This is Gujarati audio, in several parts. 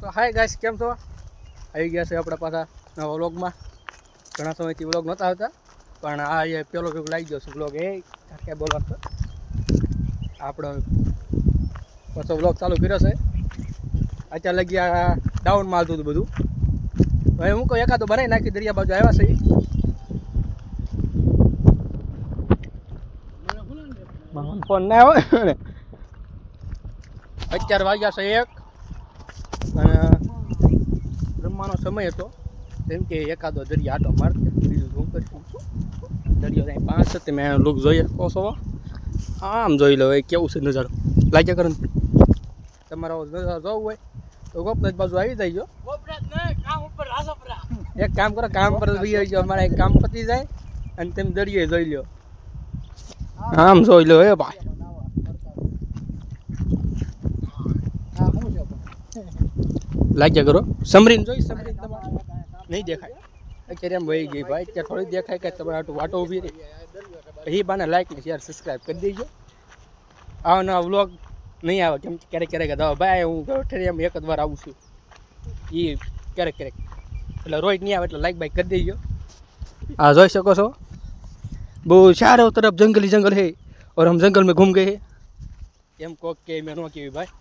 તો હાય ગાઈસ, કેમ છો? આવી ગયા છે આપણા પાછા નવા વ્લોગમાં. ઘણા સમયથી વ્લોગ નહોતા આવતા, પણ આ એ પેલો વ્લોગ લાગી ગયો છે. વ્લોગ એ કે બોલો આપણો પાછો વ્લોગ ચાલુ કર્યો છે. અત્યારે લગી આ ડાઉનમાં આવતું હતું બધું. હવે હું કહું એકાદો બનાવી નાખી, દરિયા બાજુ આવ્યા છે. ફોન ના હોય ને. અત્યારે વાગ્યા છે 1 અને રમવાનો સમય હતો, જેમ કે એકાદો દરિયા આટો મારતે. બીજું શું કરશું? દરિયો ત્યાં 5 હતી. મેં લુક જોઈએ કોસો આમ જોઈ લો કેવું છે નજારો. લાગ્યા કરો તમારો નજારો જોવું હોય તો ગોપનાથ બાજુ આવી જાય. એક કામ કરો, કામ પર ગયો અમારે એક કામ પતી જાય અને તેમ દરિયો જોઈ લો. આમ જોઈ લો એ ભાઈ. લાગ્યા કરો સમરીને જોઈ. સમરીને તમારે નહીં દેખાય અત્યારે, એમ વહી ગઈ ભાઈ. અત્યારે થોડી દેખાય કે તમારે આટલું વાટો ઊભી રહી. એ બાને લાઈક ને શેર સબસ્ક્રાઈબ કરી દેજો. આવા નવા વ્લોગ નહીં આવે કેમ ક્યારેક ક્યારેક ભાઈ હું અઠવાડિયામાં એક જ વાર આવું છું. એ ક્યારેક ક્યારેક એટલે રોજ નહીં આવે એટલે લાઈક બાઈક કરી દેજો. हाँ જોઈ શકો છો બહુ चारों तरफ जंगल ही जंगल है और हम जंगल में घूम गए हैं. એમ કોક કે મેં નો કેવી ભાઈ.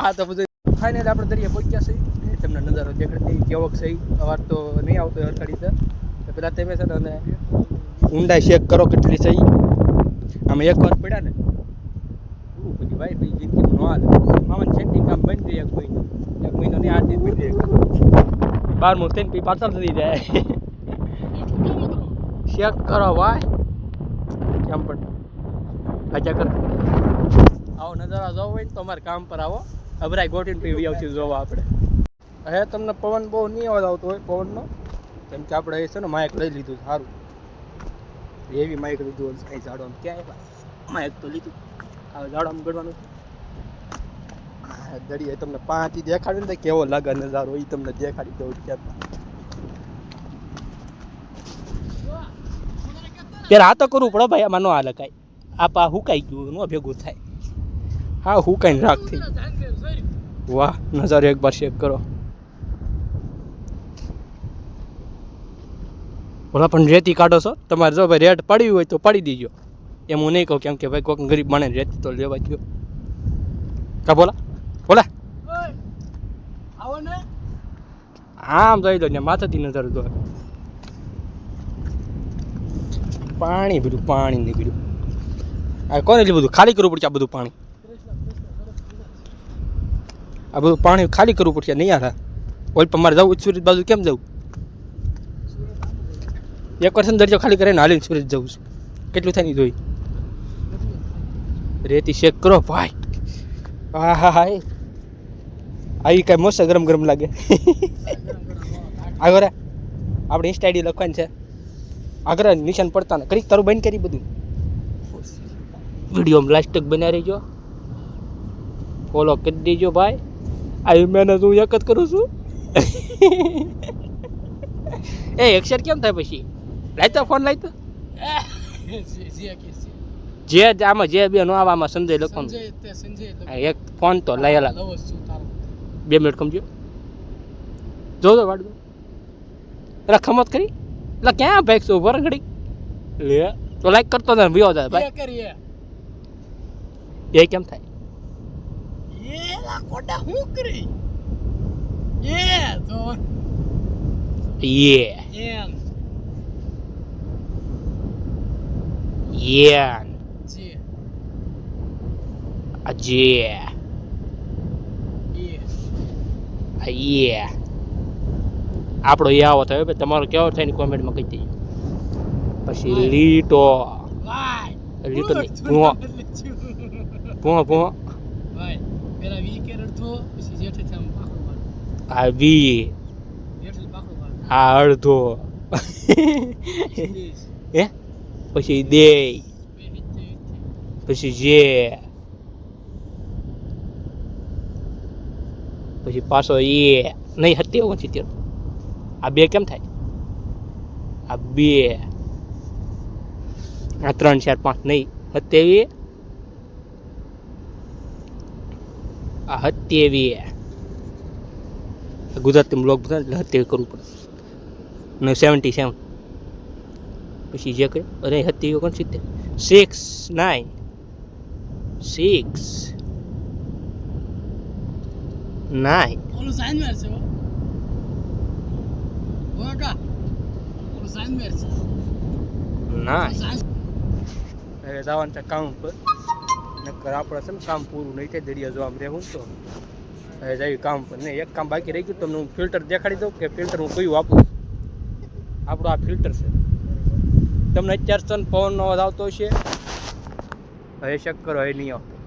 આ તો બધું ફાઇનલ આપણે દરિયા પહોંચ્યા છે. તમને નજારો દેખાડી કેવોક છે. અવાર તો નહીં આવતો હરખડી તો પેલા તમે છે ને ઊંડાઈ ચેક કરો કેટલી છે. આમ એકવાર પડ્યા ને પછી ભાઈ બીજી જિંદગી નો હાલ. મામાને સેટિંગ કામ બની જાય 1 મહિનો નહીં 8 દિન બની જાય. 12 થઈને પછી પાછળ થઈ જાય. ચેક કરો ભાઈ કેમ પણ આજા કરો. આવો નજારા જોવો હોય ને તો અમારે કામ પર આવો. અભરાય ગોઠીને પછી આવતી જોવા આપણે. હવે તમને પવન બહુ નહીં અવાજ આવતો હોય પવનનો, કેમ કે આપણે એ છે ને માઇક લઈ લીધું. સારું એવી માઇક લીધું. અહીં ઝાડવામાં ક્યાંય માઇક તો લીધું. આ ઝાડવામાં ગળવાનું દરિયે તમને 5 દેખાડ્યું ને કેવો લાગે નજારો એ તમને દેખાડી દઉં. ત્યારે આ તો કરવું પડે ભાઈ. આમાં ન હાલે કાંઈ. આપા હુકાઈ ગયું ન ભેગું થાય. હા હુકાઈને રાખતી. વાહ નજારો એક બાર ચેક કરો. ભલા પણ રેતી કાઢો છો તમારે. જો ભાઈ રેટ પડી હોય તો પડી દીજો. એમ હું નહીં કહું, કેમ કે ભાઈ કોઈક ગરીબ માણે રેતી તો લેવા જ. કા બોલા બોલા આમ જોઈ લો ને માથાથી નજારો જો. પાણી બધું પાણી નીકળ્યું. આ કોને એટલું બધું ખાલી કરવું પડશે? આ બધું પાણી આ બધું પાણી ખાલી કરવું પડશે. નહીં યાર ઓલ પર મારે જવું સુરત બાજુ કેમ જવું? એક વર્ષ દરિયો ખાલી કરીને હાલીને સુરત જવું છું. કેટલું થાય નહીં જોઈ. રેતી ચેક કરો ભાઈ. હા હા હા આવી કાંઈ મસ્ત ગરમ ગરમ લાગે. આગળ આપણે ઇન્સ્ટા આઈડી લખવાની છે. આગળ નિશાન પડતા ને કરી તારું બંધ કરી બધું. વિડીયોમાં લાસ્ટ તક બનાવી રહીજો. ફોલો કરી દેજો ભાઈ. આવી મહેનત હું એક જ કરું છું. એ એક્શન કેમ થાય પછી? લાઈતો ફોન લાઈતો જે આમાં જે બે નો આવામાં સંજય લખવાનું. એક ફોન તો લાયેલા 2 મિનિટ કમજો જો વાડ એટલે ખમત કરી એટલે ક્યાં ભાઈ છો ઉભો ઘડી લે તો લાઈક કરતો ને વિયો જાય ભાઈ. એ કેમ થાય? કોટા હું કરી તો આપણો એ આવો થયો. તમારો કેવો થાય ને કોમેન્ટમાં કહી દેજો. પછી લીટો લીટો ભૂવો ભૂવો ભૂવો આ વી આ અડધો હે પછી દે પછી જે પછી પાછો એ નહીં 70 આ 2 કેમ થાય? આ 2 આ 3 4 5 નહીં 27 આ 27 ગુજરાતી બ્લોગ બધા એટલે હત્તે કરવું પડે ને 77 પછી જે કહે અરે હતી 69 6 9 ઓલું સાઈન મેર છે ઓ કા ઓલું સાઈન મેર છે 9 હવે જવાનું છે કામ પર નકર આપણે છે ને કામ પૂરું નહીં થાય દરિયા જો આમ રહેવું તો હવે જઈએ કામ પર નહીં એક કામ બાકી રહી ગયું તમને હું ફિલ્ટર દેખાડી દઉં કે ફિલ્ટર હું કયું વાપરું આપણું આ ફિલ્ટર છે તમને અત્યારે પવનનો અવાજ આવતો હશે હવે ચેક કરો હવે નહીં આવતો